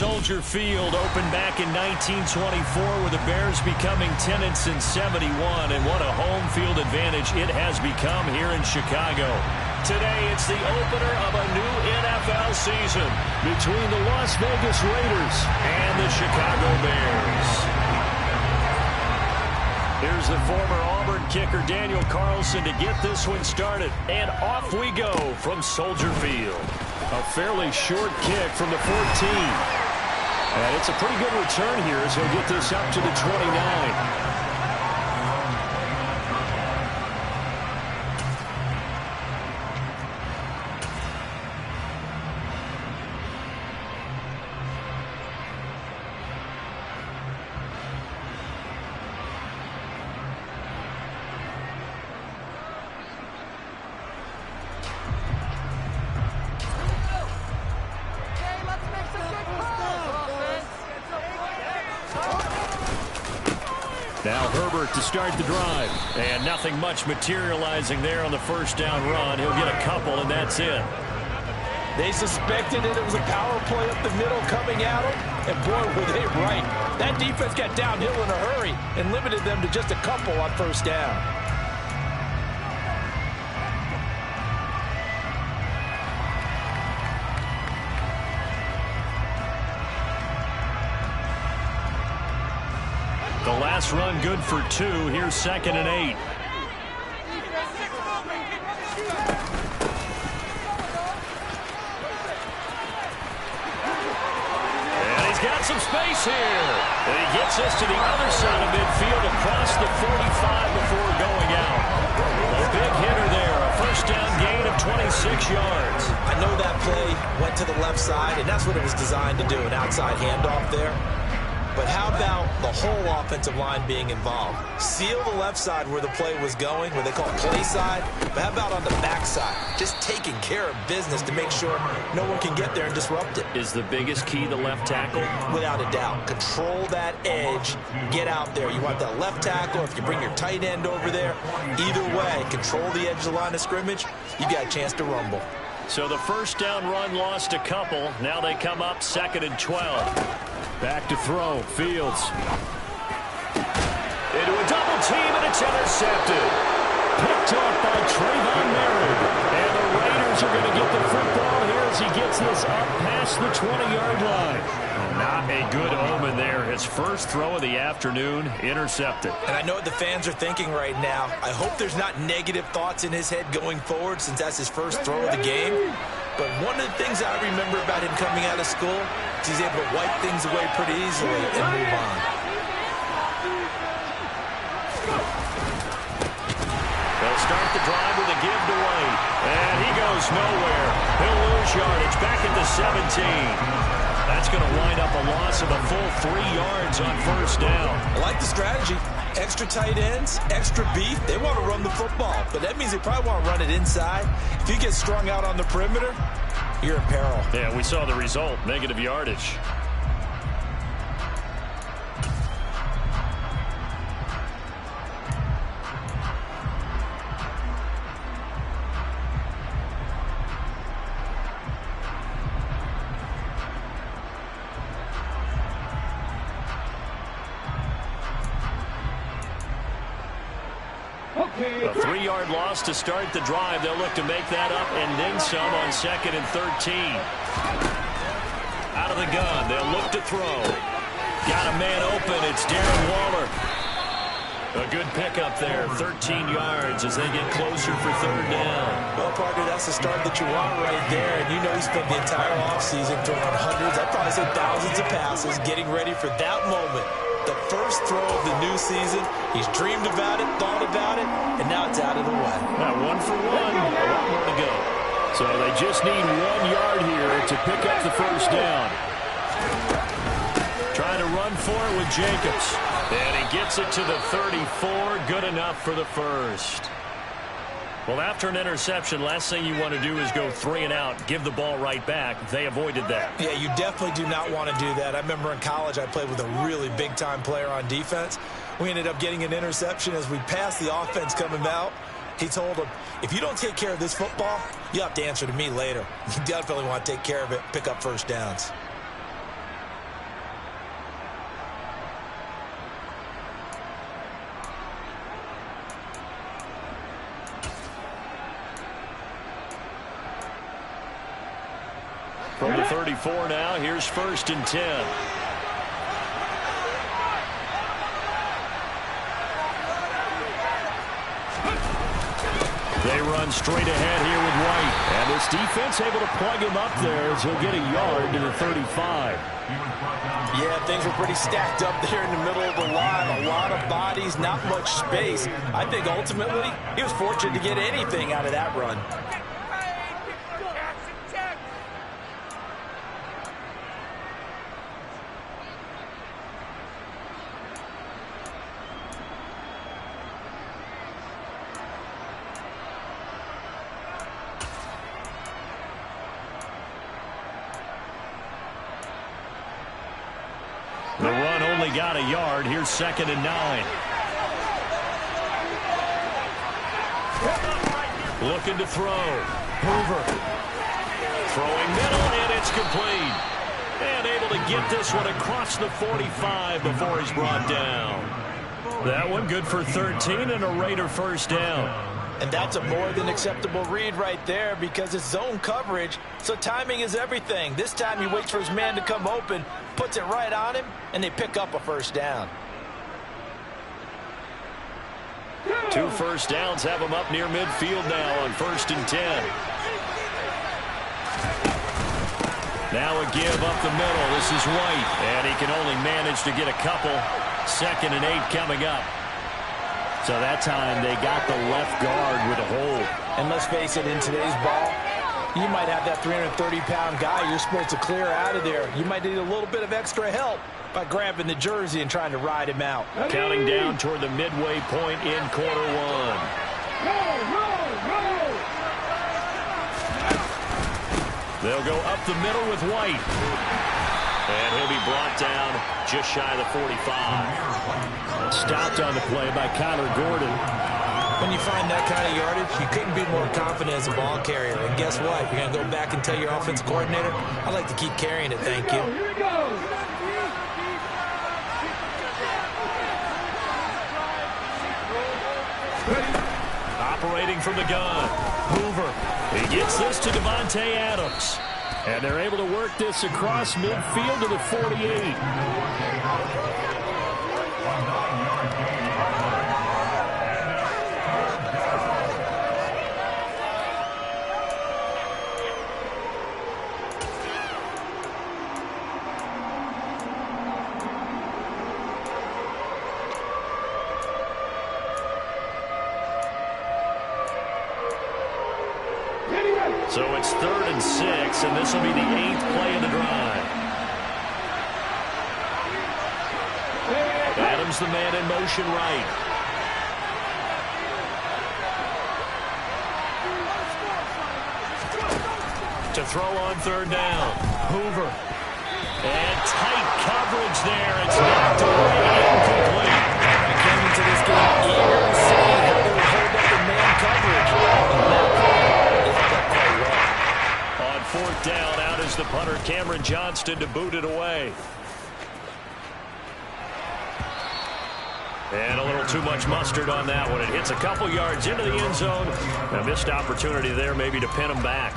Soldier Field opened back in 1924 with the Bears becoming 10 since 71, and what a home field advantage it has become here in Chicago. Today, it's the opener of a new NFL season between the Las Vegas Raiders and the Chicago Bears. Here's the former Auburn kicker Daniel Carlson to get this one started, and off we go from Soldier Field. A fairly short kick from the 14. And it's a pretty good return here as he'll get this up to the 29. Now Herbert to start the drive. And nothing much materializing there on the first down run. He'll get a couple, and that's it. They suspected it was a power play up the middle coming at them, and boy, were they right. That defense got downhill in a hurry and limited them to just a couple on first down. The last run good for 2. Here's 2nd and 8. And he's got some space here. And he gets us to the other side of midfield across the 45 before going out. A big hitter there. A first down gain of 26 yards. I know that play went to the left side, and that's what it was designed to do, an outside handoff there. But how about the whole offensive line being involved? Seal the left side where the play was going, where they call it play side. But how about on the back side? Just taking care of business to make sure no one can get there and disrupt it. Is the biggest key the left tackle? Without a doubt. Control that edge. Get out there. You want that left tackle. If you bring your tight end over there, either way, control the edge of the line of scrimmage, you got a chance to rumble. So the first down run lost a couple. Now they come up 2nd and 12. Back to throw. Fields. Into a double team, and it's intercepted. Picked off by Trayvon Merritt. And the Raiders are going to get the football here as he gets this up past the 20-yard line. Not a good omen there. His first throw of the afternoon, intercepted. And I know what the fans are thinking right now. I hope there's not negative thoughts in his head going forward since that's his first throw of the game. But one of the things I remember about him coming out of school is he's able to wipe things away pretty easily and move on. They'll start the drive with a give to White. And he goes nowhere. He'll lose yardage back at the 17. That's going to wind up a loss of a full 3 yards on first down. I like the strategy. Extra tight ends, extra beef. They want to run the football, but that means they probably want to run it inside. If you get strung out on the perimeter, you're in peril. Yeah, we saw the result, negative yardage. A 3-yard loss to start the drive. They'll look to make that up and then some on 2nd and 13. Out of the gun, they'll look to throw. Got a man open. It's Darren Waller. A good pickup there, 13 yards as they get closer for 3rd down. Well, partner, that's the start that you want right there. And you know he spent the entire offseason throwing hundreds, I'd probably say thousands of passes, getting ready for that moment. The first throw of the new season. He's dreamed about it, thought about it, and now it's out of the way. Now 1 for 1, a lot more to go. So they just need 1 yard here to pick up the first down. Trying to run for it with Jacobs. And he gets it to the 34. Good enough for the first. Well, after an interception, last thing you want to do is go 3 and out, give the ball right back. They avoided that. Yeah, you definitely do not want to do that. I remember in college I played with a really big-time player on defense. We ended up getting an interception as we passed the offense coming out. He told him, if you don't take care of this football, you have to answer to me later. You definitely want to take care of it, pick up first downs. From the 34 now, here's 1st and 10. They run straight ahead here with White. And this defense able to plug him up there as he'll get a yard to the 35. Yeah, things were pretty stacked up there in the middle of the line. A lot of bodies, not much space. I think ultimately he was fortunate to get anything out of that run. The run only got a yard. Here's 2nd and 9. Looking to throw. Hoover. Throwing middle, and it's complete. And able to get this one across the 45 before he's brought down. That one good for 13 and a Raider 1st down. And that's a more than acceptable read right there because it's zone coverage, so timing is everything. This time he waits for his man to come open, puts it right on him, and they pick up a 1st down. 2 first downs have him up near midfield now on 1st and 10. Now a give up the middle. This is White, and he can only manage to get a couple. 2nd and 8 coming up. So that time they got the left guard with a hold. And let's face it, in today's ball, you might have that 330-pound guy you're supposed to clear out of there. You might need a little bit of extra help by grabbing the jersey and trying to ride him out. Counting down toward the midway point in quarter 1. They'll go up the middle with White. And he'll be brought down just shy of the 45. Stopped on the play by Kyler Gordon. When you find that kind of yardage, you couldn't be more confident as a ball carrier. And guess what? You're going to go back and tell your offensive coordinator, I'd like to keep carrying it, thank you. Operating from the gun. Hoover. He gets this to Devontae Adams. And they're able to work this across midfield to the 48. So it's 3rd and 6, and this will be the 8th play of the drive. Adams the man in motion right. To throw on 3rd down. Hoover. And tight coverage there. It's knocked away, incomplete. I came into this game eager to see how they would hold up in man coverage. On 4th down, out is the punter, Cameron Johnston, to boot it away. And a little too much mustard on that one. It hits a couple yards into the end zone. A missed opportunity there maybe to pin him back.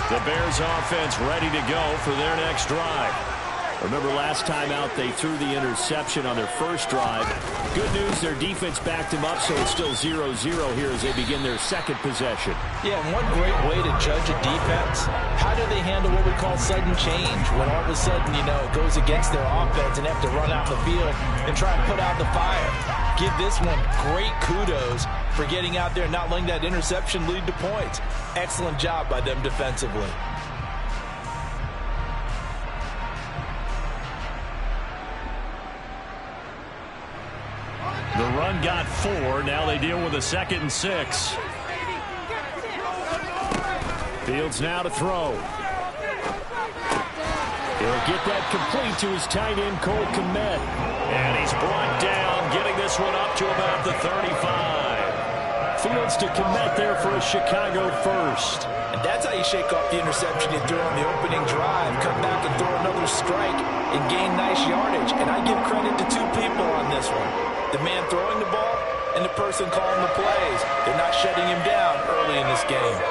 The Bears offense ready to go for their next drive. Remember last time out they threw the interception on their first drive. Good news, their defense backed them up, so it's still 0-0 here as they begin their 2nd possession. Yeah, and one great way to judge a defense, how do they handle what we call sudden change? When all of a sudden, you know, it goes against their offense and they have to run out the field and try and put out the fire. Give this one great kudos for getting out there and not letting that interception lead to points. Excellent job by them defensively. The run got 4. Now they deal with a 2nd and 6. Fields now to throw. He'll get that complete to his tight end, Cole Kmet. And he's brought down, getting this one up to about the 35. Fields to commit there for a Chicago first. And that's how you shake off the interception you threw on the opening drive. Come back and throw another strike and gain nice yardage. And I give credit to two people on this one. The man throwing the ball and the person calling the plays. They're not shutting him down early in this game.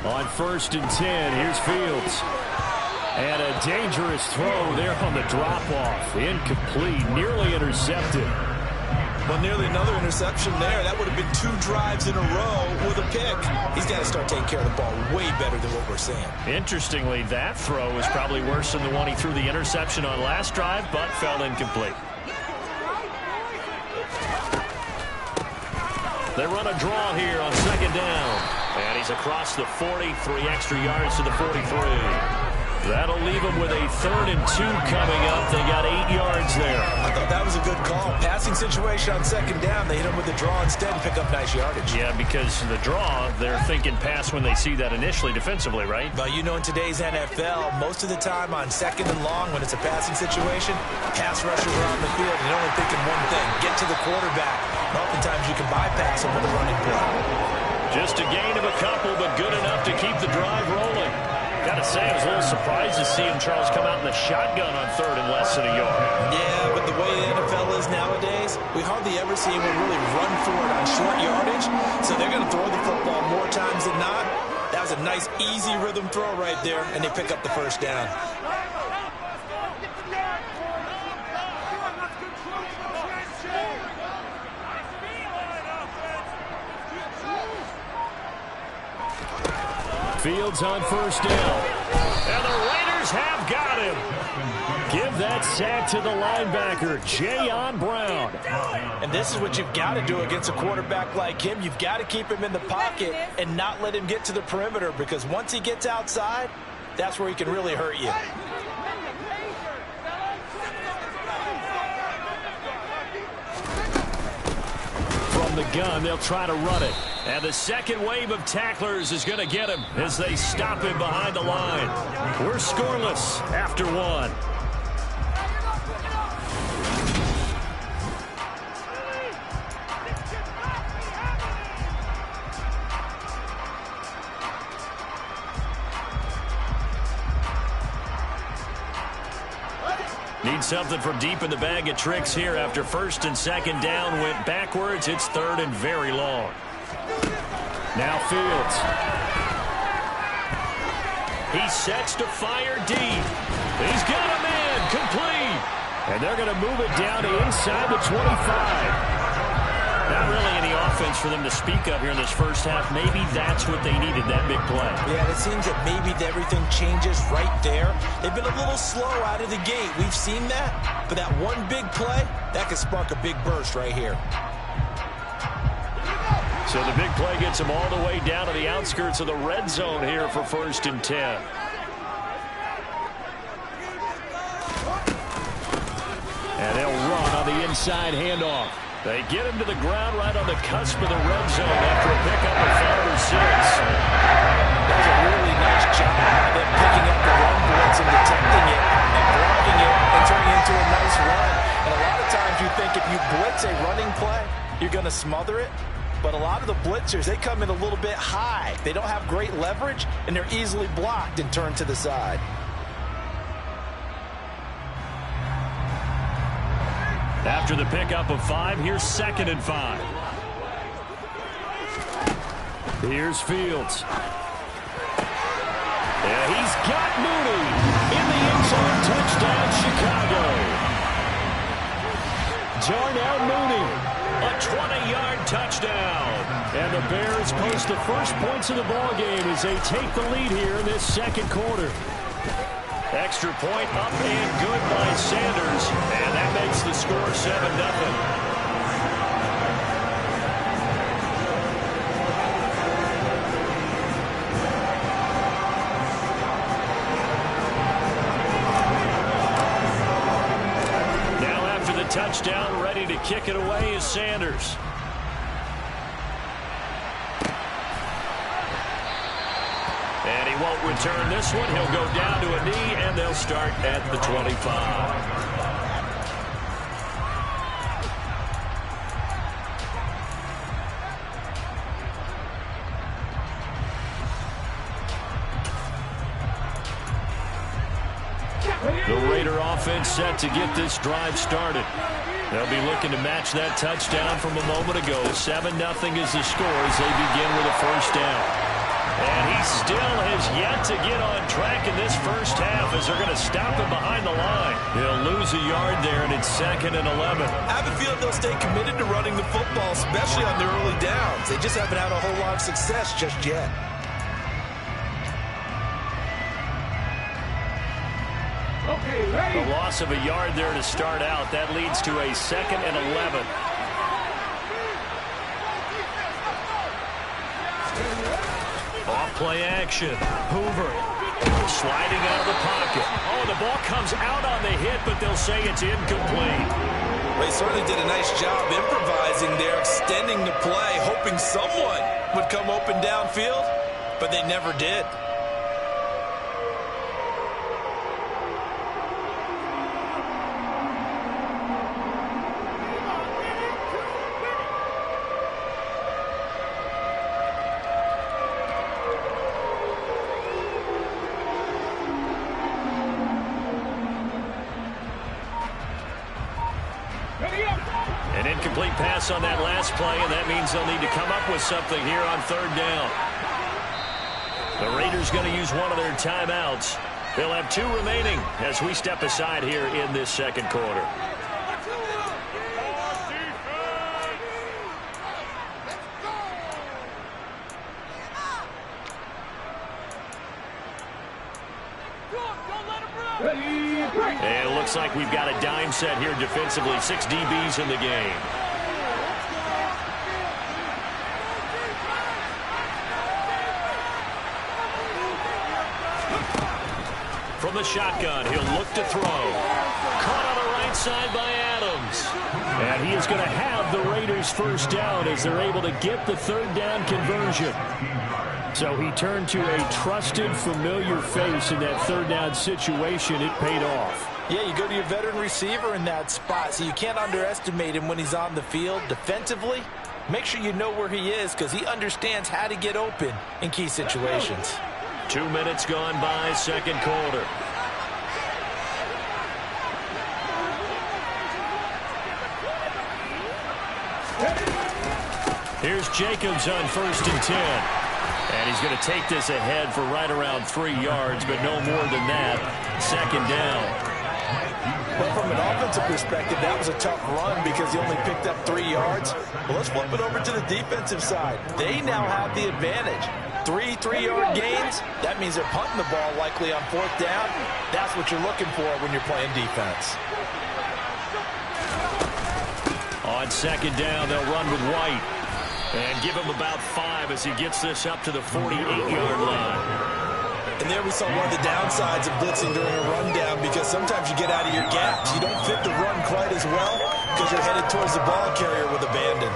On 1st and 10, here's Fields. And a dangerous throw there on the drop-off. Incomplete, nearly intercepted. Well, nearly another interception there. That would have been 2 drives in a row with a pick. He's got to start taking care of the ball way better than what we're seeing. Interestingly, that throw was probably worse than the one he threw the interception on last drive, but fell incomplete. They run a draw here on 2nd down. And he's across the 40, 3 extra yards to the 43. That'll leave them with a 3rd and 2 coming up. They got 8 yards there. I thought that was a good call. Passing situation on 2nd down. They hit him with the draw instead and pick up nice yardage. Yeah, because the draw, they're thinking pass when they see that initially defensively, right? Well, you know, in today's NFL, most of the time on 2nd and long, when it's a passing situation, pass rushers are on the field and they're only thinking one thing, get to the quarterback. And oftentimes you can bypass them with a running play. Just a gain of a couple, but good enough to keep the drive rolling. Got to say, I was a little surprised to see him, Charles, come out in the shotgun on 3rd and less than a yard. Yeah, but the way the NFL is nowadays, we hardly ever see anyone really run for it on short yardage. So they're going to throw the football more times than not. That was a nice, easy rhythm throw right there, and they pick up the 1st down. Fields on 1st down. And the Raiders have got him. Give that sack to the linebacker, Jayon Brown. And this is what you've got to do against a quarterback like him. You've got to keep him in the pocket and not let him get to the perimeter, because once he gets outside, that's where he can really hurt you. The gun, they'll try to run it. And the second wave of tacklers is going to get him as they stop him behind the line. We're scoreless after 1. Need something from deep in the bag of tricks here after 1st and 2nd down went backwards. It's 3rd and very long. Now Fields. He sets to fire deep. He's got a man complete. And they're going to move it down to inside the 25. Not really any offense for them to speak of here in this first half. Maybe that's what they needed, that big play. Yeah, it seems that maybe everything changes right there. They've been a little slow out of the gate. We've seen that. But that one big play, that could spark a big burst right here. So the big play gets them all the way down to the outskirts of the red zone here for 1st and 10. And they'll run on the inside handoff. They get him to the ground right on the cusp of the red zone after a pickup of 5 or 6. That was a really nice job of them picking up the run blitz and detecting it and blocking it and turning it into a nice run. And a lot of times you think if you blitz a running play, you're going to smother it. But a lot of the blitzers, they come in a little bit high. They don't have great leverage, and they're easily blocked and turned to the side. After the pickup of 5, here's 2nd and 5. Here's Fields. Yeah, he's got Mooney in the end zone. Touchdown, Chicago. Darnell Mooney, a 20-yard touchdown. And the Bears post the first points of the ballgame as they take the lead here in this 2nd quarter. Extra point up and good by Sanders. And that makes the score 7-0. Touchdown, ready to kick it away is Sanders. And he won't return this one. He'll go down to a knee, and they'll start at the 25. offense set to get this drive started. They'll be looking to match that touchdown from a moment ago. 7-0 is the score as they begin with a first down. And he still has yet to get on track in this first half as they're going to stop him behind the line. He'll lose a yard there, and it's 2nd and 11. I have a feeling they'll stay committed to running the football, especially on the early downs. They just haven't had a whole lot of success just yet. The loss of a yard there to start out. That leads to a 2nd and 11. Off play action. Hoover sliding out of the pocket. Oh, the ball comes out on the hit, but they'll say it's incomplete. They certainly did a nice job improvising there, extending the play, hoping someone would come open downfield, but they never did. An incomplete pass on that last play, and that means they'll need to come up with something here on 3rd down. The Raiders going to use one of their timeouts. They'll have 2 remaining as we step aside here in this 2nd quarter. And it looks like we've got a dime set here defensively. 6 DBs in the game. From the shotgun, he'll look to throw. Caught on the right side by Adams. And he is going to have the Raiders first down as they're able to get the 3rd down conversion. So he turned to a trusted, familiar face in that 3rd down situation. It paid off. Yeah, you go to your veteran receiver in that spot, so you can't underestimate him when he's on the field. Defensively, make sure you know where he is because he understands how to get open in key situations. 2 minutes gone by, 2nd quarter. Here's Jacobs on 1st and 10. And he's going to take this ahead for right around 3 yards, but no more than that. 2nd down. Well, from an offensive perspective, that was a tough run because he only picked up 3 yards. Well, let's flip it over to the defensive side. They now have the advantage. 3 3-yard gains, that means they're punting the ball likely on 4th down. That's what you're looking for when you're playing defense. On 2nd down, they'll run with White. And give him about 5 as he gets this up to the 48-yard line. And there we saw one of the downsides of blitzing during a rundown because sometimes you get out of your gaps. You don't fit the run quite as well because you're headed towards the ball carrier with abandon.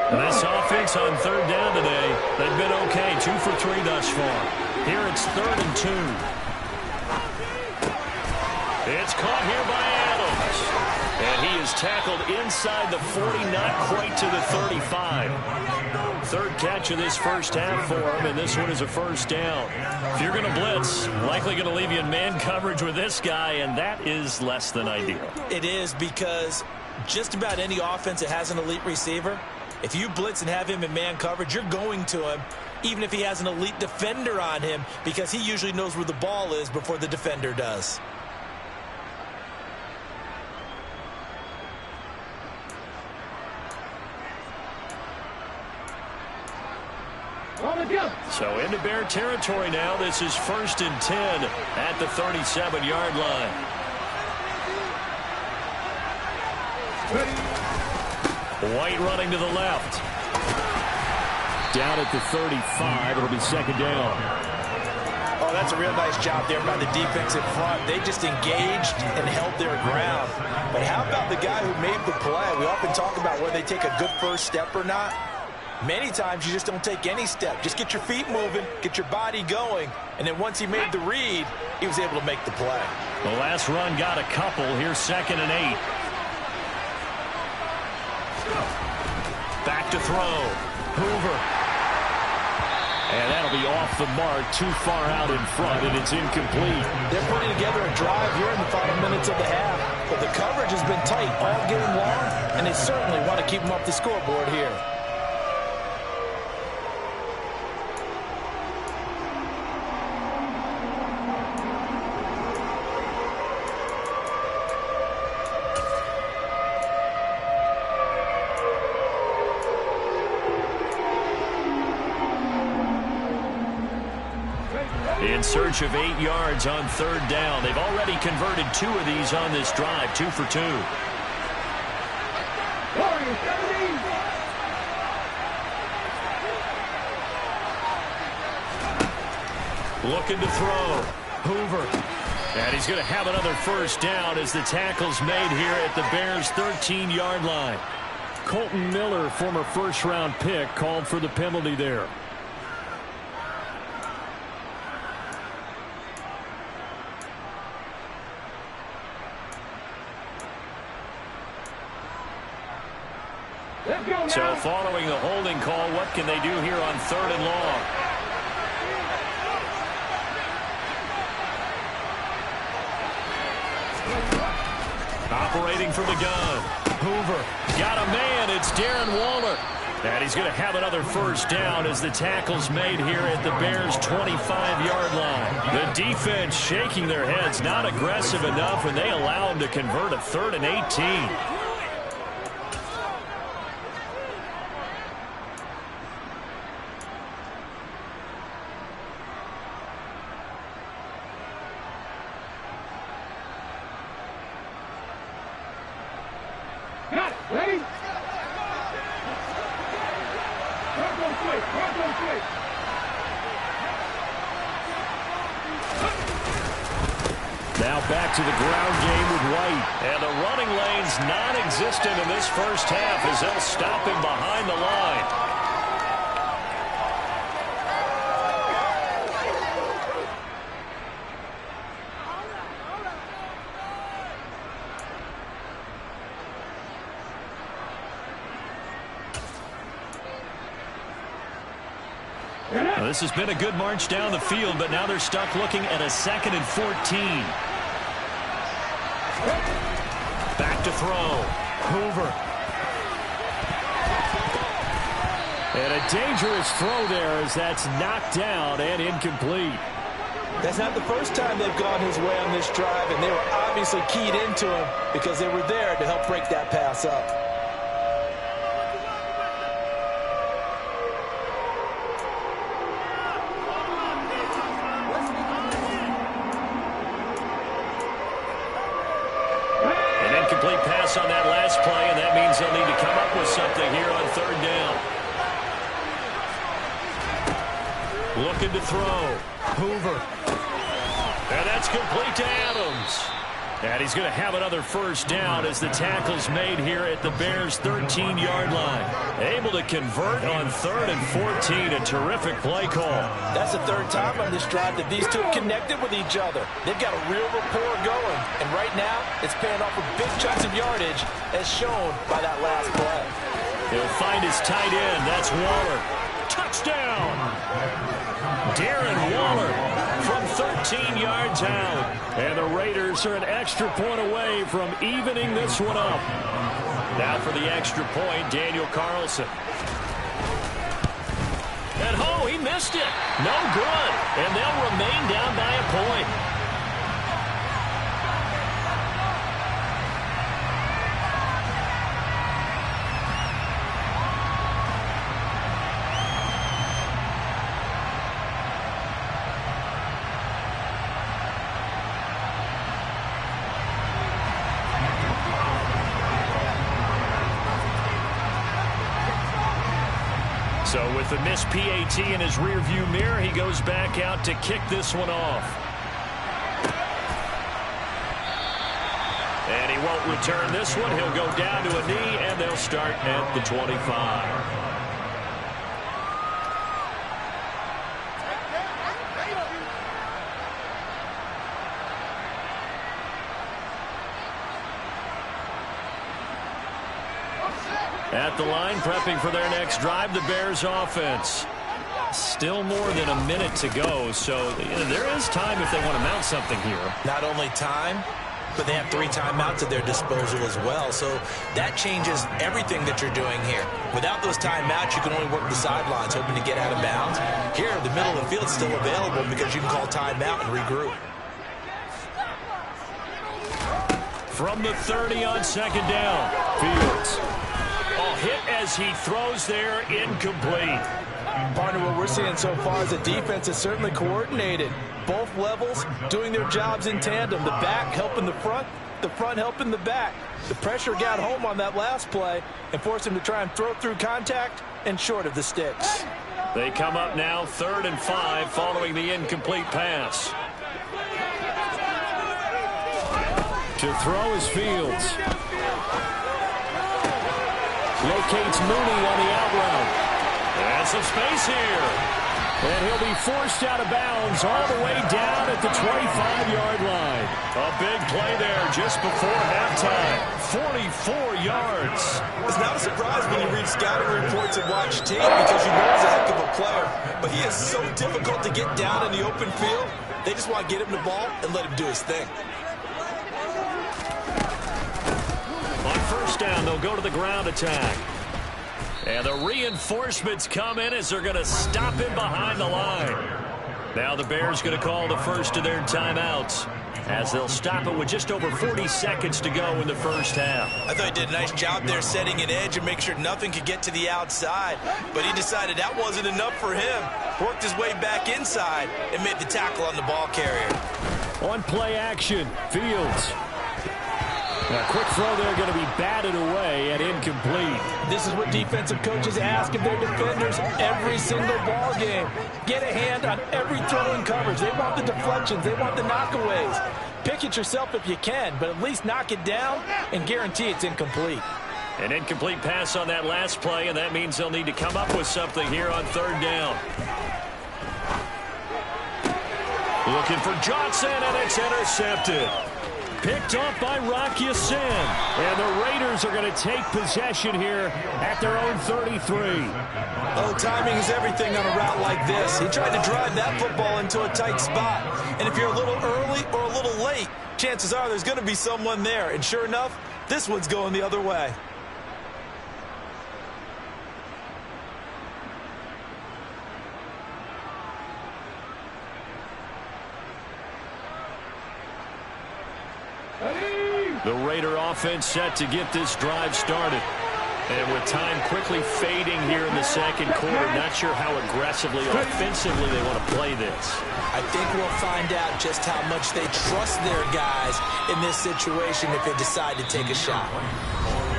This offense on 3rd down today, they've been okay. 2 for 3 thus far. Here it's 3rd and 2. It's caught here by Adams. And he is tackled inside the 40, not quite to the 35. 3rd catch of this first half for him, and this one is a first down. If you're going to blitz, likely going to leave you in man coverage with this guy, and that is less than ideal. It is because just about any offense that has an elite receiver, if you blitz and have him in man coverage, you're going to him, even if he has an elite defender on him, because he usually knows where the ball is before the defender does. So into Bear territory now. This is 1st and 10 at the 37-yard line. White running to the left. Down at the 35. It'll be 2nd down. Oh, that's a real nice job there by the defense in front. They just engaged and held their ground. But how about the guy who made the play? We often talk about whether they take a good first step or not. Many times you just don't take any step. Just get your feet moving, get your body going, and then once he made the read, he was able to make the play. The last run got a couple. Here's 2nd and 8. throw. Hoover. And that'll be off the mark, too far out in front, and it's incomplete. They're putting together a drive here in the final minutes of the half. But the coverage has been tight all game long, and they certainly want to keep them off the scoreboard here. In search of 8 yards on third down. They've already converted 2 of these on this drive, 2 for 2. Looking to throw. Hoover. And he's going to have another first down as the tackle's made here at the Bears' 13-yard line. Colton Miller, former first-round pick, called for the penalty there. So following the holding call, what can they do here on third and long? Operating from the gun. Hoover got a man. It's Darren Waller. And he's going to have another first down as the tackle's made here at the Bears' 25-yard line. The defense shaking their heads, not aggressive enough, and they allow him to convert a 3rd and 18. Now back to the ground game with White. And the running lane's non-existent in this first half as they'll stop him behind the line. Well, this has been a good march down the field, but now they're stuck looking at a 2nd and 14. Back to throw. Hoover. And a dangerous throw there as that's knocked down and incomplete. That's not the first time they've gone his way on this drive, and they were obviously keyed into him because they were there to help break that pass up. Complete pass on that last play, and that means they'll need to come up with something here on third down. Looking to throw. Hoover. And that's complete to Adams. And he's going to have another first down as the tackle's made here at the Bears' 13-yard line. Able to convert on 3rd and 14. A terrific play call. That's the 3rd time on this drive that these two have connected with each other. They've got a real rapport going. And right now, it's paying off with big chunks of yardage as shown by that last play. He'll find his tight end. That's Waller. Touchdown! Darren Waller from 13 yards out. And the Raiders are an extra point away from evening this one up. Now for the extra point, Daniel Carlson. And oh, he missed it. No good. And they'll remain down by a point. So with the missed PAT in his rearview mirror, he goes back out to kick this one off. And he won't return this one. He'll go down to a knee, and they'll start at the 25. At the line, prepping for their next drive, the Bears offense. Still more than a minute to go, so there is time if they want to mount something here. Not only time, but they have 3 timeouts at their disposal as well. So that changes everything that you're doing here. Without those timeouts, you can only work the sidelines, hoping to get out of bounds. Here, the middle of the field is still available because you can call timeout and regroup. From the 30 on second down, Fields. Hit as he throws there, incomplete. Partner, what we're seeing so far is the defense is certainly coordinated. Both levels doing their jobs in tandem. The back helping the front helping the back. The pressure got home on that last play and forced him to try and throw through contact and short of the sticks. They come up now 3rd and 5 following the incomplete pass. To throw is Fields. Locates Mooney on the out route. And some space here. And he'll be forced out of bounds all the way down at the 25-yard line. A big play there just before halftime. 44 yards. It's not a surprise when you read scouting reports and watch tape because you know he's a heck of a player. But he is so difficult to get down in the open field. They just want to get him the ball and let him do his thing. On first down, they'll go to the ground attack. And the reinforcements come in as they're going to stop him behind the line. Now the Bears going to call the first of their timeouts as they'll stop it with just over 40 seconds to go in the first half. I thought he did a nice job there setting an edge and make sure nothing could get to the outside. But he decided that wasn't enough for him. Worked his way back inside and made the tackle on the ball carrier. On play action, Fields. A quick throw there going to be batted away and incomplete. This is what defensive coaches ask of their defenders every single ball game. Get a hand on every throw in coverage. They want the deflections. They want the knockaways. Pick it yourself if you can, but at least knock it down and guarantee it's incomplete. An incomplete pass on that last play, and that means they'll need to come up with something here on 3rd down. Looking for Johnson, and it's intercepted. Picked off by Rock Ya-Sin. And the Raiders are going to take possession here at their own 33. Oh, timing is everything on a route like this. He tried to drive that football into a tight spot. And if you're a little early or a little late, chances are there's going to be someone there. And sure enough, this one's going the other way. The Raider offense set to get this drive started. And with time quickly fading here in the second quarter, not sure how aggressively, offensively they want to play this. I think we'll find out just how much they trust their guys in this situation if they decide to take a shot.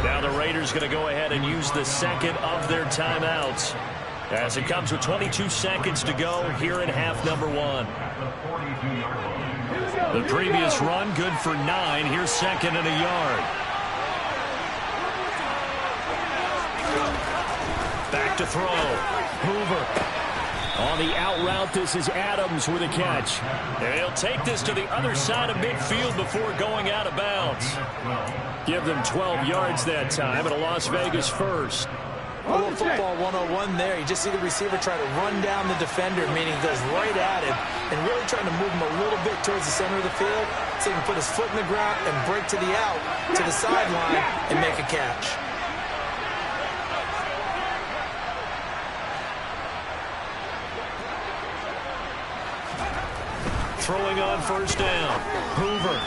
Now the Raiders going to go ahead and use the second of their timeouts as it comes with 22 seconds to go here in half number 1. The previous run good for 9. Here's 2nd and a yard. Back to throw. Hoover. On the out route, this is Adams with a catch. And he'll take this to the other side of midfield before going out of bounds. Give them 12 yards that time, and a Las Vegas first. A little football 101 there. You just see the receiver try to run down the defender, meaning he goes right at him and really trying to move him a little bit towards the center of the field so he can put his foot in the ground and break to the out, to the sideline, and make a catch. Throwing on first down. Hoover.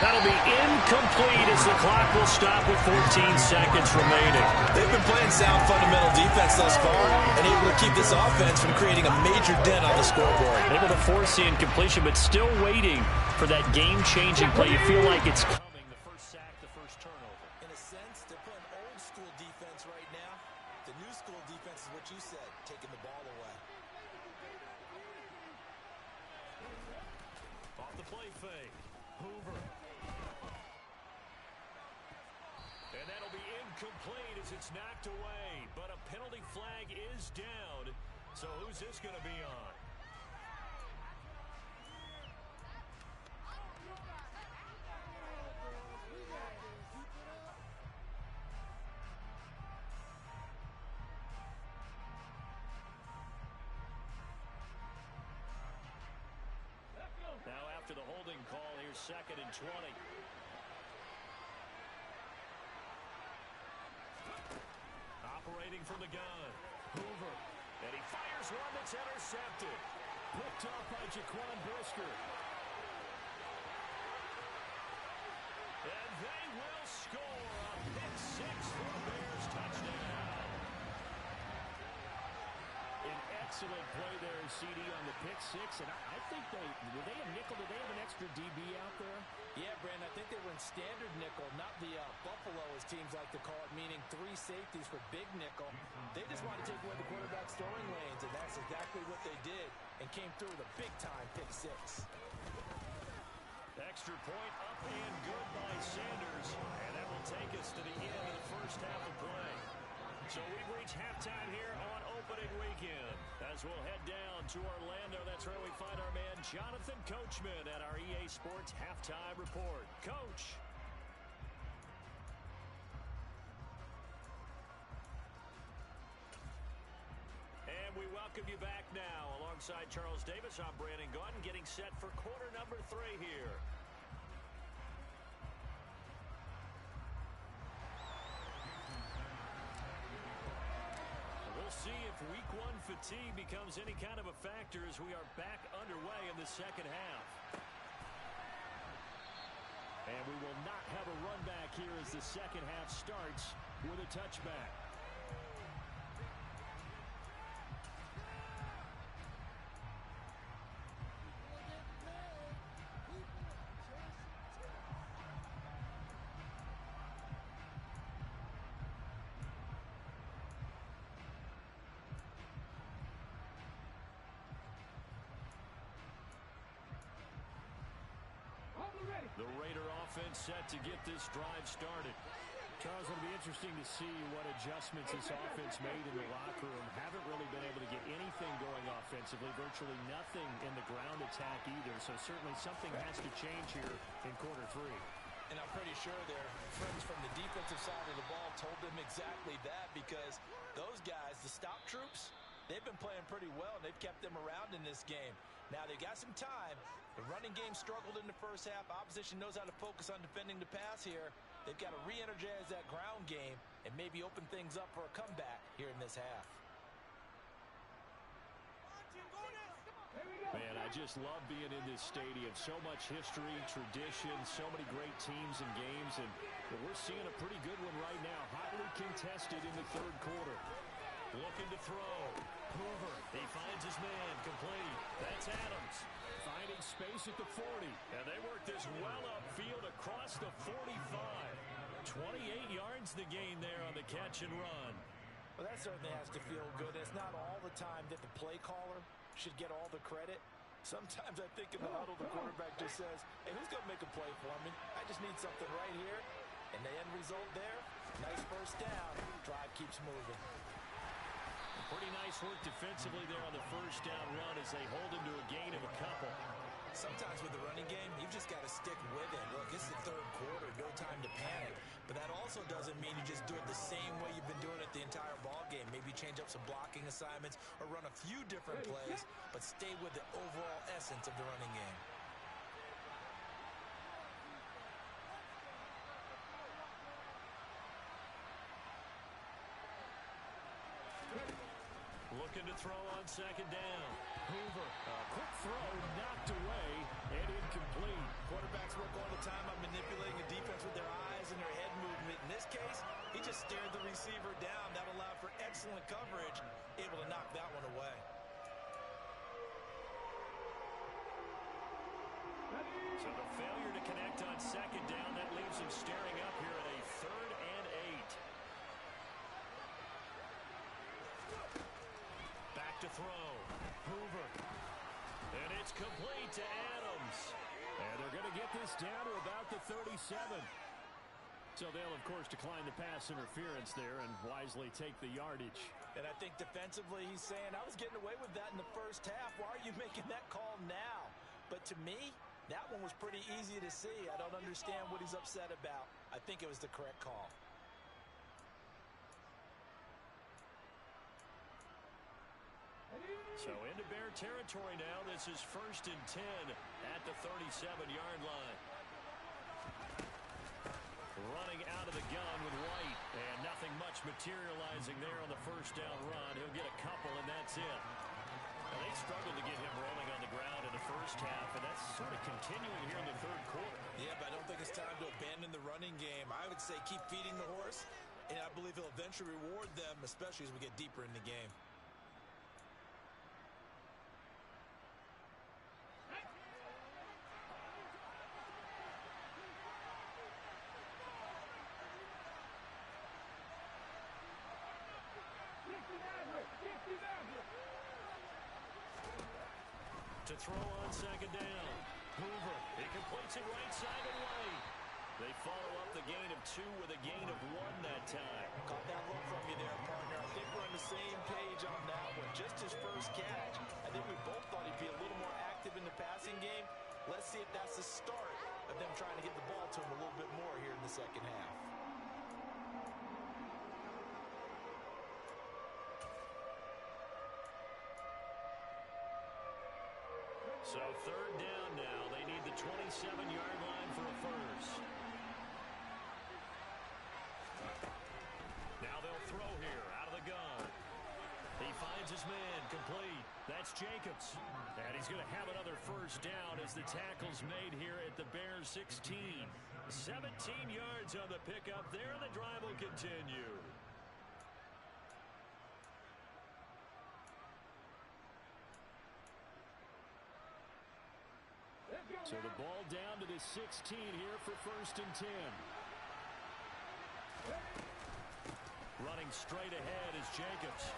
That'll be incomplete as the clock will stop with 14 seconds remaining. They've been playing sound fundamental defense thus far and able to keep this offense from creating a major dent on the scoreboard. Able to force the incompletion, but still waiting for that game-changing play. You feel like it's coming. The first sack, the first turnover. In a sense, they're playing old-school defense right now. The new-school defense is what you said, taking the ball away. Off the play fake. Hoover. And that'll be incomplete as it's knocked away. But a penalty flag is down. So who's this going to be on? 2nd and 20. Operating from the gun, Hoover. And he fires one that's intercepted. Picked off by Jaquan Brisker. And they will score a pick-6 for a Bears touchdown. An excellent play there, CD, on the pick-6. And I think were they a nickel? Did they have an extra DB out there? Yeah, Brandon, I think they were in standard nickel, not the Buffalo, as teams like to call it, meaning 3 safeties for big nickel. They just wanted to take away the quarterback's throwing lanes, and that's exactly what they did, and came through with a big-time pick-6. Extra point up and good by Sanders. And that will take us to the end of the first half of play. So we've reached halftime here on opening weekend. As we'll head down to Orlando, that's where we find our man Jonathan Coachman at our EA Sports Halftime Report. Coach. And we welcome you back now. Alongside Charles Davis, I'm Brandon Gaudin, getting set for quarter number 3 here. We'll see if week 1 fatigue becomes any kind of a factor as we are back underway in the second half. And we will not have a run back here as the second half starts with a touchback. The Raider offense set to get this drive started. Charles, it'll be interesting to see what adjustments this offense made in the locker room. Haven't really been able to get anything going offensively, virtually nothing in the ground attack either. So certainly something has to change here in quarter 3. And I'm pretty sure their friends from the defensive side of the ball told them exactly that, because those guys, the stop troops, they've been playing pretty well, and they've kept them around in this game. Now, they've got some time. The running game struggled in the first half. Opposition knows how to focus on defending the pass here. They've got to re-energize that ground game and maybe open things up for a comeback here in this half. Man, I just love being in this stadium. So much history, tradition, so many great teams and games, and we're seeing a pretty good one right now. Hotly contested in the third quarter. Looking to throw. Hoover. He finds his man. Complete. That's Adams. Finding space at the 40. And they work this well upfield across the 45. 28 yards the gain there on the catch and run. Well, that certainly has to feel good. It's not all the time that the play caller should get all the credit. Sometimes I think in the huddle, the quarterback just says, hey, who's going to make a play for me? I just need something right here. And the end result there, nice first down. Drive keeps moving. Pretty nice work defensively there on the first down run as they hold him to a gain of a couple. Sometimes with the running game, you've just got to stick with it. Look, it's the third quarter, no time to panic. But that also doesn't mean you just do it the same way you've been doing it the entire ball game. Maybe change up some blocking assignments or run a few different plays, but stay with the overall essence of the running game. Looking to throw on second down. Hoover, a quick throw, knocked away, and incomplete. Quarterbacks work all the time on manipulating a defense with their eyes and their head movement. In this case, he just stared the receiver down. That allowed for excellent coverage, able to knock that one away. So the failure to connect on second down, that leaves him staring up here at a 3rd and 8. Back to throw. Hoover. And it's complete to Adams. And they're going to get this down to about the 37. So they'll, of course, decline the pass interference there and wisely take the yardage. And I think defensively he's saying, I was getting away with that in the first half. Why are you making that call now? But to me, that one was pretty easy to see. I don't understand what he's upset about. I think it was the correct call. So into Bear territory now. This is 1st and 10 at the 37-yard line. Running out of the gun with White. And nothing much materializing there on the first down run. He'll get a couple, and that's it. Well, they struggled to get him rolling on the ground in the first half, and that's sort of continuing here in the third quarter. Yeah, but I don't think it's time to abandon the running game. I would say keep feeding the horse, and I believe he'll eventually reward them, especially as we get deeper in the game. To throw on second down. Hoover. He completes it right side away. They follow up the gain of 2 with a gain of 1 that time. Caught that look from you there, partner. I think we're on the same page on that one. Just his first catch. I think we both thought he'd be a little more active in the passing game. Let's see if that's the start of them trying to get the ball to him a little bit more here in the second half. So third down now. They need the 27-yard line for a first. Now they'll throw here out of the gun. He finds his man complete. That's Jacobs. And he's going to have another first down as the tackle's made here at the Bears 16. 17 yards on the pickup there, and the drive will continue. So the ball down to the 16 here for 1st and 10. Running straight ahead is Jacobs.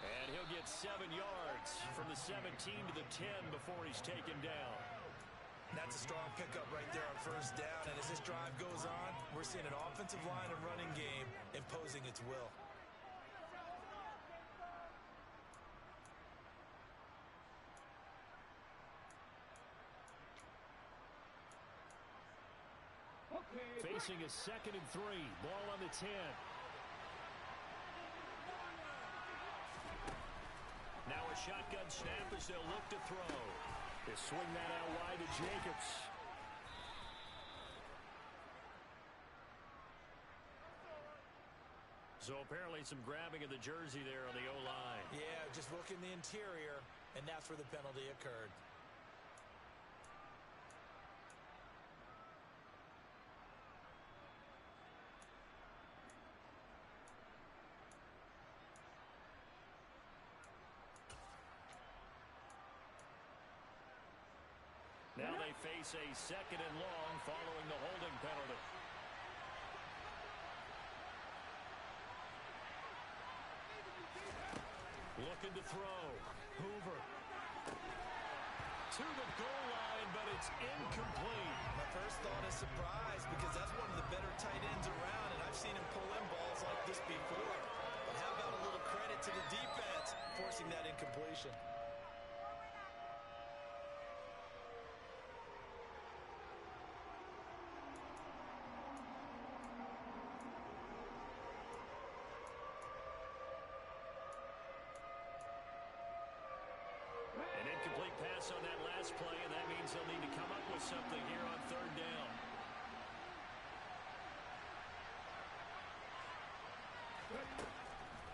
And he'll get 7 yards from the 17 to the 10 before he's taken down. That's a strong pickup right there on first down. And as this drive goes on, we're seeing an offensive line and running game imposing its will. Facing a 2nd and 3. Ball on the 10. Now a shotgun snap as they'll look to throw. They swing that out wide to Jacobs. So apparently some grabbing of the jersey there on the O-line. Yeah, just look in the interior, and that's where the penalty occurred. Now they face a 2nd and long following the holding penalty. Looking to throw. Hoover. To the goal line, but it's incomplete. My first thought is surprise because that's one of the better tight ends around, and I've seen him pull in balls like this before. But how about a little credit to the defense forcing that incompletion? An incomplete pass on that last play, and that means they'll need to come up with something here on 3rd down.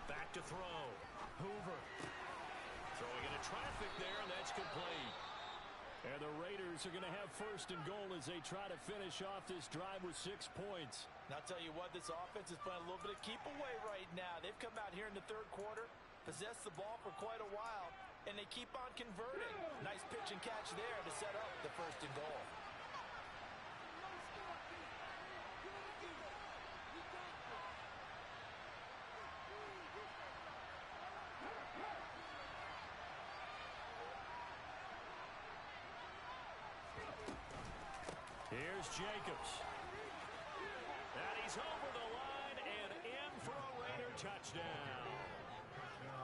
Back to throw. Hoover. Throwing into traffic there, and that's complete. And the Raiders are going to have 1st and goal as they try to finish off this drive with 6 points. And I'll tell you what, this offense is playing a little bit of keep away right now. They've come out here in the 3rd quarter, possessed the ball for quite a while, and they keep on converting. Nice pitch and catch there to set up the 1st and goal. Here's Jacobs. And he's over the line and in for a Raider touchdown.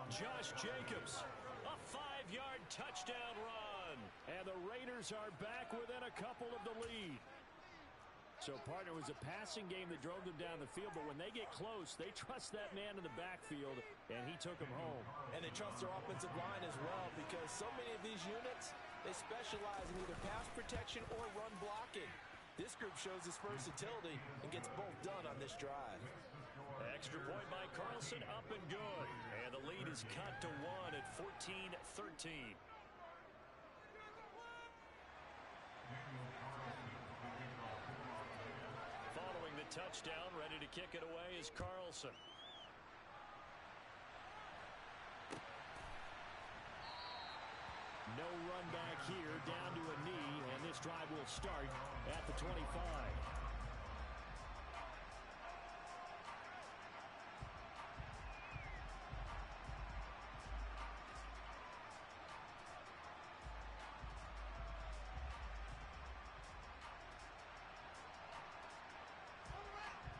Josh Jacobs, a 5-yard touchdown run. And the Raiders are back within a couple of the lead. So, partner, it was a passing game that drove them down the field, but when they get close, they trust that man in the backfield, and he took them home. And they trust their offensive line as well, because so many of these units, they specialize in either pass protection or run blocking. This group shows its versatility and gets both done on this drive. Extra point by Carlson, up and good. And the lead is cut to 1 at 14-13. Following the touchdown, ready to kick it away is Carlson. No run back here, down to a knee, and this drive will start at the 25.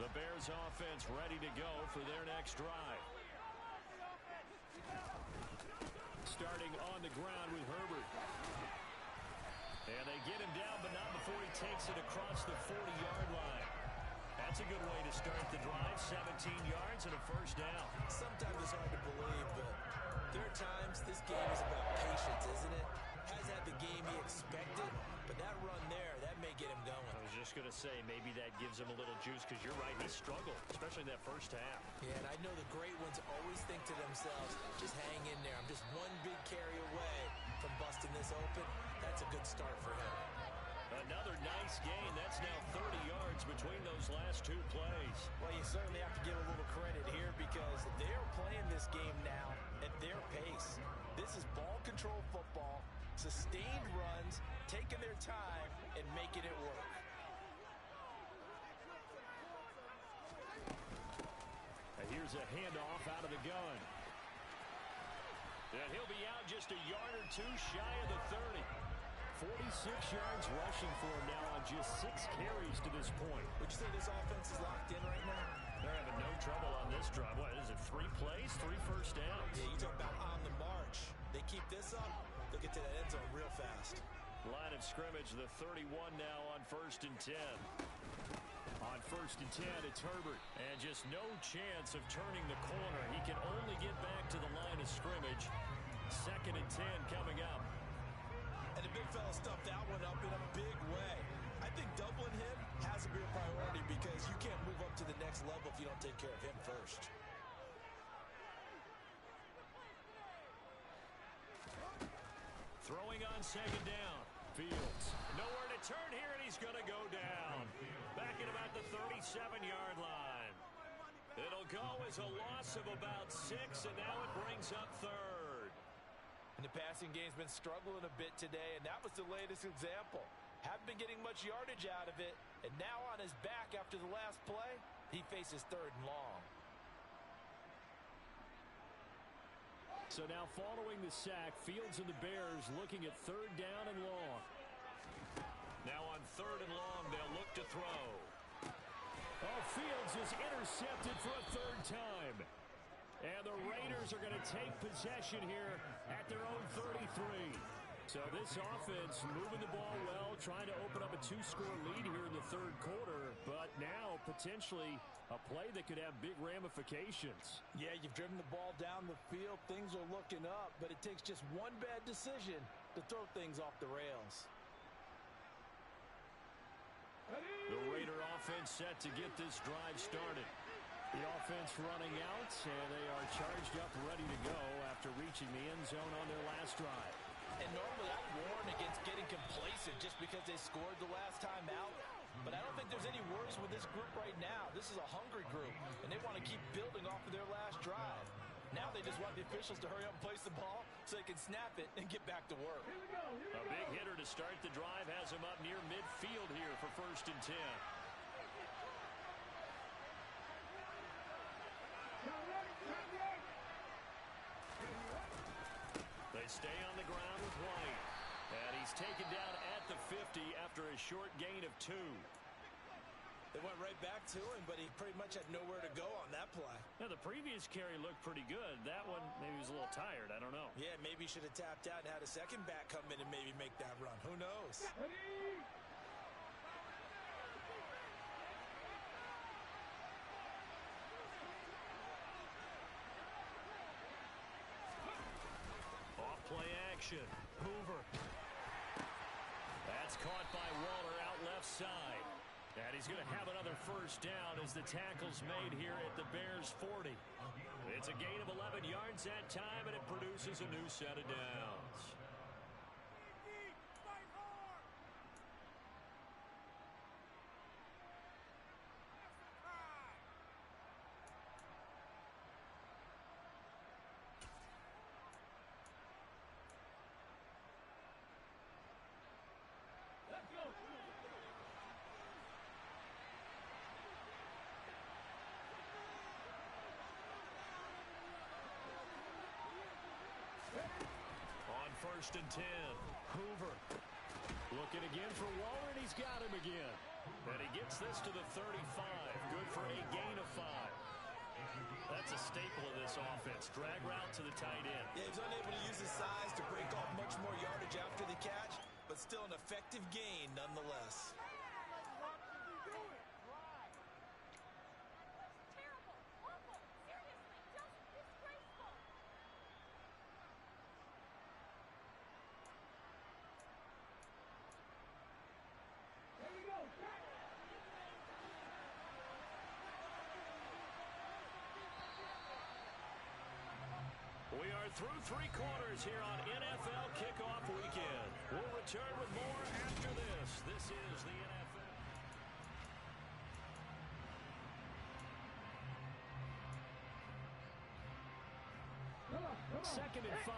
The Bears offense ready to go for their next drive. Starting on the ground with Herbert. And they get him down, but not before he takes it across the 40-yard line. That's a good way to start the drive. 17 yards and a first down. Sometimes it's hard to believe, but there are times this game is about patience, isn't it? Has had the game he expected, but that run there, that may get him going. I was just going to say, maybe that gives him a little juice, because you're right, he struggled, especially in that first half. Yeah, and I know the great ones always think to themselves, just hang in there. I'm just one big carry away from busting this open. That's a good start for him. Another nice gain. That's now 30 yards between those last two plays. Well, you certainly have to give a little credit here because they're playing this game now at their pace. This is ball control football, sustained runs, taking their time, and making it work. And here's a handoff out of the gun. And he'll be out just a yard or two shy of the 30. 46 yards rushing for him now on just 6 carries to this point. Would you say this offense is locked in right now? They're having no trouble on this drive. What is it, 3 plays, 3 first downs? Yeah, you talk about on the march. They keep this up, they'll get to that end zone real fast. Line of scrimmage, the 31 now on 1st and 10. On 1st and 10, it's Herbert. And just no chance of turning the corner. He can only get back to the line of scrimmage. 2nd and 10 coming up. And the big fella stuffed that one up in a big way. I think doubling him has to be a priority because you can't move up to the next level if you don't take care of him first. Throwing on 2nd down. Fields. Nowhere to turn here, and he's going to go down. Back at about the 37-yard line. It'll go as a loss of about 6, and now it brings up 3rd. And the passing game's been struggling a bit today, and that was the latest example. Haven't been getting much yardage out of it, and now on his back after the last play, he faces 3rd and long. So now following the sack, Fields and the Bears looking at 3rd down and long. Now on 3rd and long, they'll look to throw. Oh, Fields is intercepted for a 3rd time. And the Raiders are going to take possession here at their own 33. So this offense moving the ball well, trying to open up a 2-score lead here in the 3rd quarter. But now potentially a play that could have big ramifications. Yeah, you've driven the ball down the field. Things are looking up, but it takes just one bad decision to throw things off the rails. The Raider offense set to get this drive started. The offense running out, and they are charged up, ready to go after reaching the end zone on their last drive. And normally I warn against getting complacent just because they scored the last time out. But I don't think there's any worries with this group right now. This is a hungry group, and they want to keep building off of their last drive. Now they just want the officials to hurry up and place the ball so they can snap it and get back to work. A big hitter to start the drive has him up near midfield here for 1st and 10. They stay on the ground with White. And he's taken down at the 50 after a short gain of 2. They went right back to him, but he pretty much had nowhere to go on that play. Now, the previous carry looked pretty good. That one, maybe he was a little tired. I don't know. Yeah, maybe he should have tapped out and had a second back come in and maybe make that run. Who knows? Off-play action. Hoover. That's caught by Waller out left side. And he's going to have another first down as the tackle's made here at the Bears 40. It's a gain of 11 yards that time, and it produces a new set of downs. Let's go. On 1st and 10, Hoover looking again for Waller, and he's got him again. And he gets this to the 35. Good for a gain of 5. That's a staple of this offense. Drag route to the tight end. Yeah, he's unable to use his size to break off much more yardage after the catch, but still an effective gain nonetheless. We are through 3 quarters here on NFL Kickoff Weekend. We'll return with more after this. This is the NFL. 2nd and 5.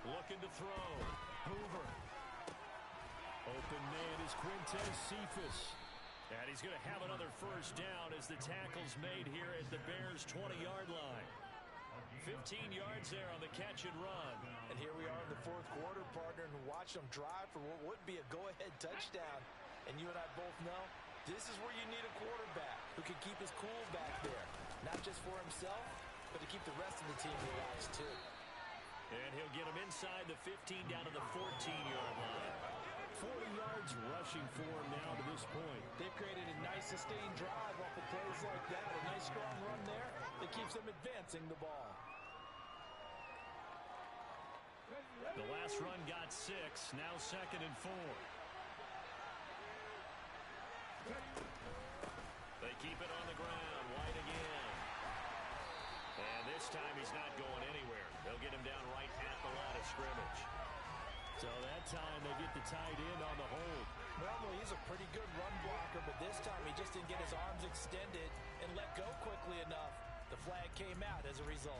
Looking to throw. Hoover. Open man is Quintez Cephas. And he's going to have another first down as the tackle's made here at the Bears' 20-yard line. 15 yards there on the catch and run. And here we are in the 4th quarter, partner, and watch them drive for what would be a go-ahead touchdown. And you and I both know this is where you need a quarterback who can keep his cool back there. Not just for himself, but to keep the rest of the team relaxed too. And he'll get him inside the 15 down to the 14-yard line. 40 yards rushing for him now to this point. They've created a nice sustained drive off of plays like that. A nice strong run there that keeps them advancing the ball. The last run got 6. Now 2nd and 4. They keep it on the ground. White again. And this time he's not going anywhere. They'll get him down right at the line of scrimmage. So that time they get the tight end on the hold. Normally he's a pretty good run blocker, but this time he just didn't get his arms extended and let go quickly enough. The flag came out as a result.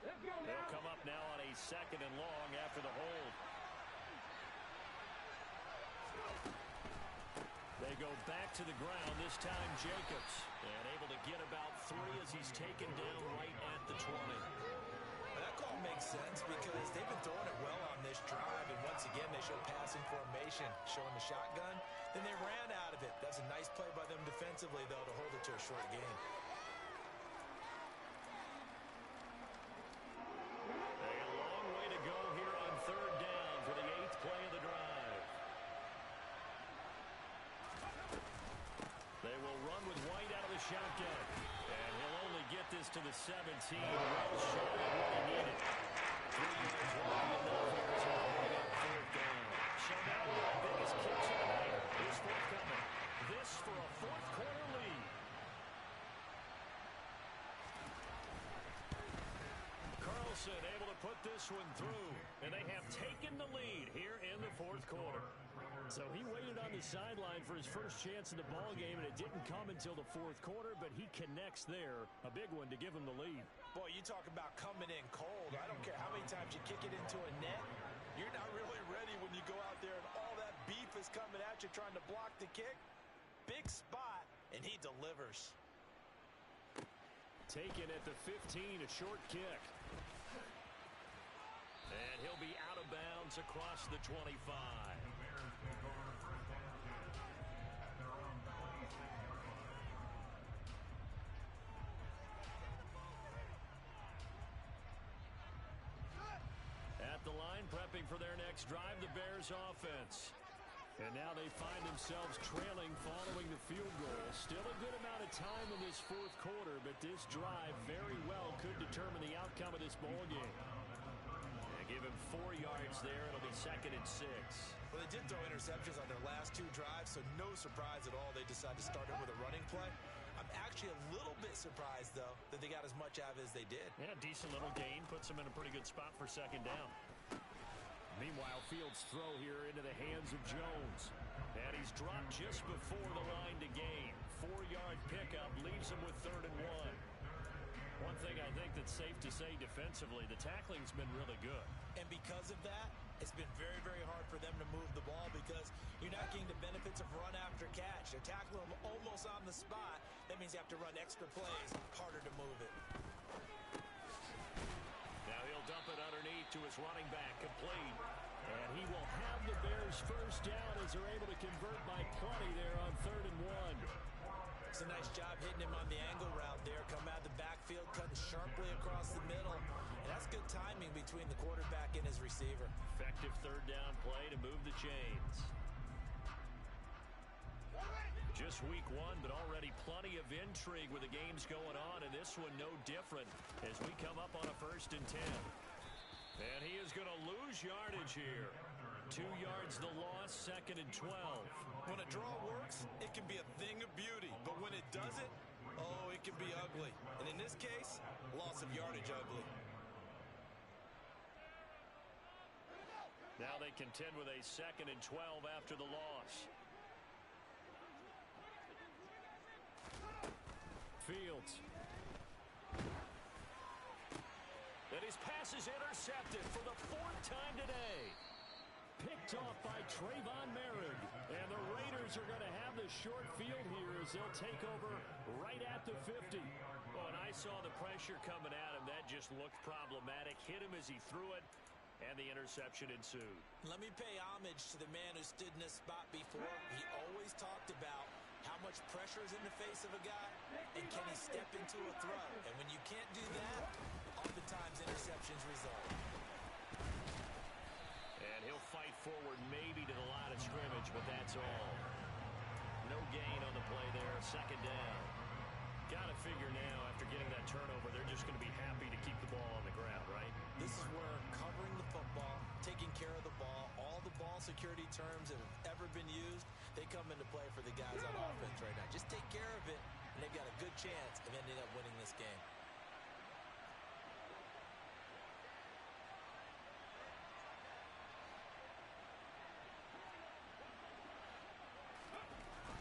They'll come up now on a 2nd and long after the hold. They go back to the ground, this time Jacobs. And able to get about 3 as he's taken down right at the 20. That call makes sense because they've been throwing it well on this drive, and once again they show passing formation, showing the shotgun. Then they ran out of it. That's a nice play by them defensively, though, to hold it to a short game. A long way to go here on 3rd down for the 8th play of the drive. They will run with White out of the shotgun. And he'll only get this to the 17. Well short of what he needed. 3 yards wide enough here to bring up 4th down. So now the biggest kicks of the night is forthcoming. This for a 4th quarter lead. Carlson able to put this one through. And they have taken the lead here in the 4th quarter. So he waited on the sideline for his first chance in the ball game, and it didn't come until the 4th quarter, but he connects there. A big one to give him the lead. Boy, you talk about coming in cold. I don't care how many times you kick it into a net. You're not really ready when you go out there and all that beef is coming at you trying to block the kick. Big spot, and he delivers. Taken at the 15, a short kick. And he'll be out of bounds across the 25. At the line, prepping for their next drive, the Bears offense. And now they find themselves trailing following the field goal. Still a good amount of time in this fourth quarter, but this drive very well could determine the outcome of this ball game. Give him 4 yards there. It'll be 2nd and 6. Well, they did throw interceptions on their last 2 drives, so no surprise at all they decided to start it with a running play. I'm actually a little bit surprised, though, that they got as much out of it as they did. Yeah, decent little gain. Puts them in a pretty good spot for 2nd down. Meanwhile, Fields' throw here into the hands of Jones. And he's dropped just before the line to gain. 4-yard pickup leaves him with 3rd and 1. One thing I think that's safe to say defensively, the tackling's been really good. And because of that, it's been very, very hard for them to move the ball because you're not getting the benefits of run after catch. They're tackling them almost on the spot. That means you have to run extra plays, harder to move it. Now he'll dump it underneath to his running back, complete. And he will have the Bears first down as they're able to convert by plenty there on 3rd and 1. It's a nice job hitting him on the angle route there. Come out of the backfield, cutting sharply across the middle. And that's good timing between the quarterback and his receiver. Effective 3rd down play to move the chains. Just week 1, but already plenty of intrigue with the games going on, and this one no different as we come up on a 1st and 10. And he is going to lose yardage here. 2 yards the loss, 2nd and 12. When a draw works, it can be a thing of beauty, but when it doesn't, oh, it can be ugly. And in this case, loss of yardage ugly. Now they contend with a 2nd and 12 after the loss. Fields. And his pass is intercepted for the 4th time today. Picked off by Trayvon Merrick. And the Raiders are going to have the short field here as they'll take over right at the 50. Oh, and I saw the pressure coming at him. That just looked problematic. Hit him as he threw it. And the interception ensued. Let me pay homage to the man who stood in this spot before. He always talked about how much pressure is in the face of a guy and can he step into a throw. And when you can't do that, oftentimes interceptions result. And he'll fight forward maybe to the line of scrimmage, but that's all. No gain on the play there, 2nd down. Got to figure now, after getting that turnover, they're just going to be happy to keep the ball on the ground, right? This is where covering the football, taking care of the ball, all the ball security terms that have ever been used, they come into play for the guys on offense right now. Just take care of it, and they've got a good chance of ending up winning this game.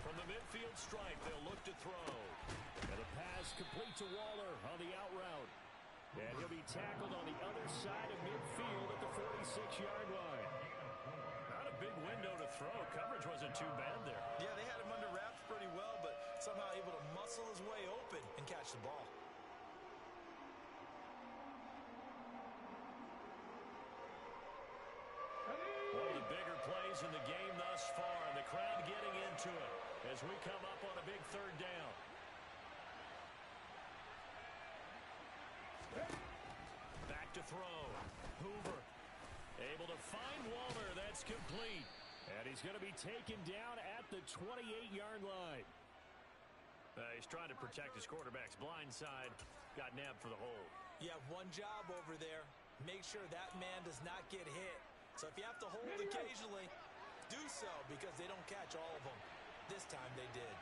From the midfield stripe, they'll look to throw. And the pass complete to Waller on the out route. And he'll be tackled on the other side of midfield at the 46-yard line. Not a big window to throw. Coverage wasn't too bad there. Yeah, they had him under wraps pretty well, but somehow able to muscle his way open and catch the ball. One of the bigger plays in the game thus far, and the crowd getting into it as we come up on a big 3rd down. Back to throw. Hoover able to find Waller. That's complete. And he's going to be taken down at the 28-yard line. He's trying to protect his quarterback's blind side. Got nabbed for the hold. You have one job over there. Make sure that man does not get hit. So if you have to hold occasionally, do so because they don't catch all of them. This time they did.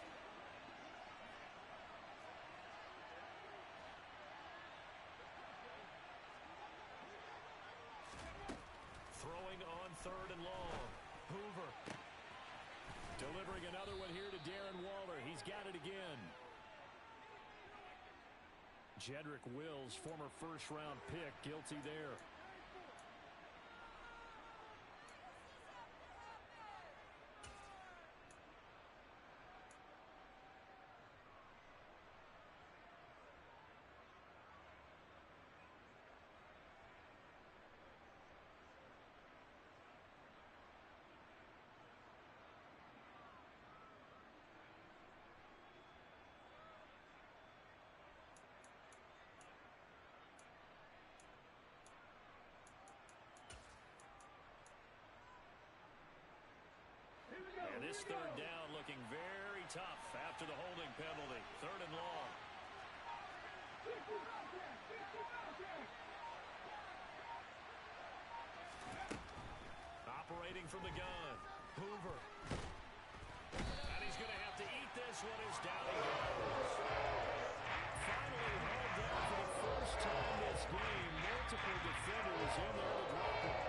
Throwing on 3rd and long. Hoover. Delivering another one here to Darren Waller. He's got it again. Jedrick Wills, former 1st-round pick, guilty there. this third down looking very tough after the holding penalty. 3rd and long. Operating from the gun. Hoover. And he's going to have to eat this one as down he goes. Finally hauled down for the first time this game. Multiple defenders in there to drop him.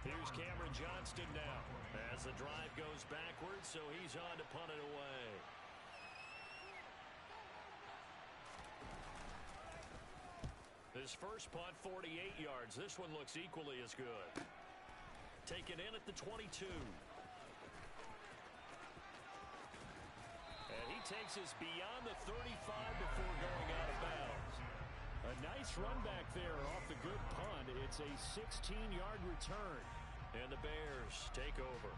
Here's Cameron Johnston now as the drive goes backwards, so he's on to punt it away. His first punt, 48 yards. This one looks equally as good. Taken in at the 22. And he takes us beyond the 35 before going out of bounds. A nice run back there off the good punt. It's a 16-yard return. And the Bears take over.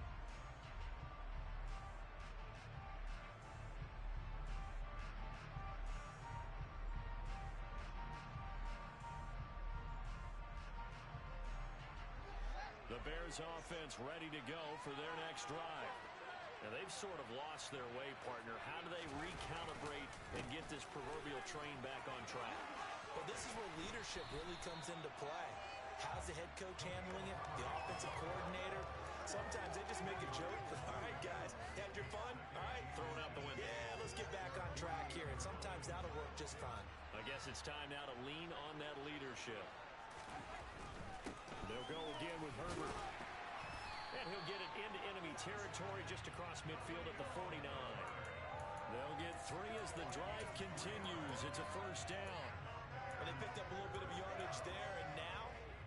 The Bears offense ready to go for their next drive. Now, they've sort of lost their way, partner. How do they recalibrate and get this proverbial train back on track? Well, this is where leadership really comes into play. How's the head coach handling it? The offensive coordinator? Sometimes they just make a joke. All right, guys, had your fun? All right. Throw it out the window. Yeah, let's get back on track here. And sometimes that'll work just fine. I guess it's time now to lean on that leadership. They'll go again with Herbert. And he'll get it into enemy territory just across midfield at the 49. They'll get 3 as the drive continues. It's a first down. And they picked up a little bit of yardage there, and now,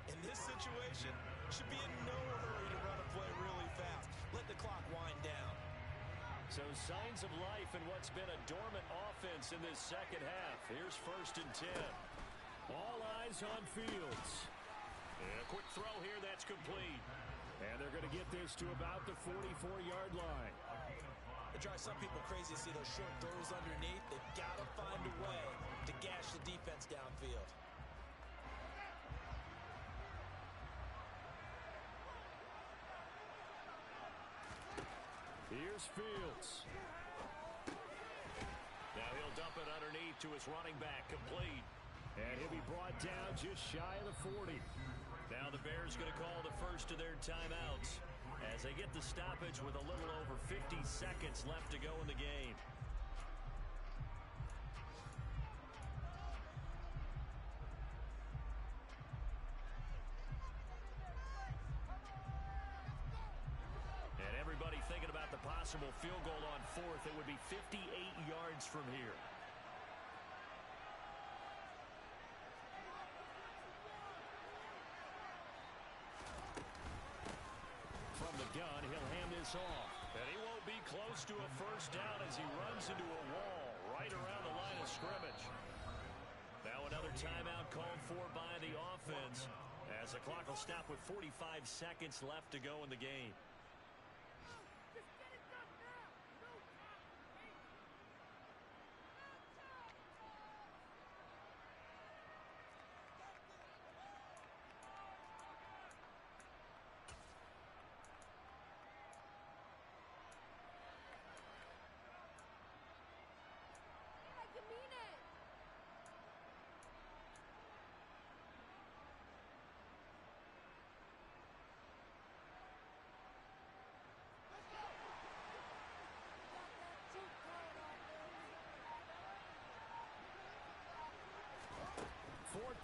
in this situation, should be in no hurry to run a play really fast. Let the clock wind down. So signs of life in what's been a dormant offense in this second half. Here's 1st and 10. All eyes on Fields. And a quick throw here, that's complete. And they're going to get this to about the 44-yard line. It drives some people crazy to see those short throws underneath. They've got to find a way to gash the defense downfield. Here's Fields. Now he'll dump it underneath to his running back, complete. And he'll be brought down just shy of the 40. Now the Bears going to call the first of their timeouts as they get the stoppage with a little over 50 seconds left to go in the game. And everybody thinking about the possible field goal on 4th. It would be 58 yards from here. Gun, he'll hand this off. And he won't be close to a first down as he runs into a wall right around the line of scrimmage. Now another timeout called for by the offense as the clock will stop with 45 seconds left to go in the game.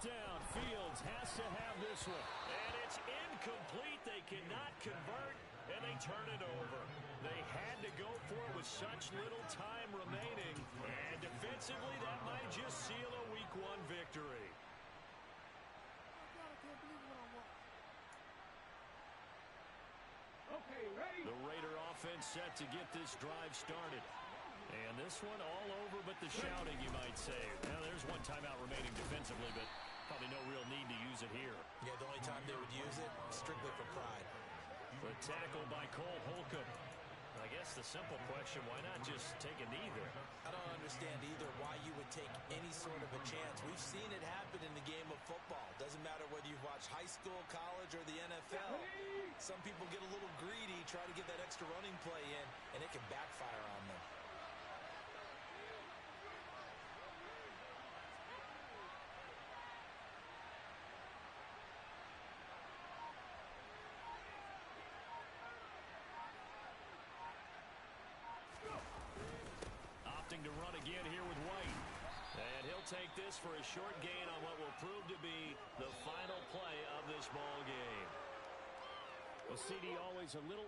Down. Fields has to have this one. And it's incomplete. They cannot convert, and they turn it over. They had to go for it with such little time remaining. And defensively, that might just seal a Week 1 victory. Okay, ready? The Raider offense set to get this drive started. And this one all over but the shouting, you might say. Now, there's one timeout remaining defensively, but probably no real need to use it here. Yeah, the only time they would use it, strictly for pride. The tackle by Cole Holcomb. I guess the simple question, why not just take a knee there? I don't understand either why you would take any sort of a chance. We've seen it happen in the game of football. Doesn't matter whether you've watched high school, college, or the NFL. Some people get a little greedy, try to get that extra running play in, and it can backfire on them. Opting to run again here with White. And he'll take this for a short gain on what will prove to be the final play of this ball game. Well, CD, always a little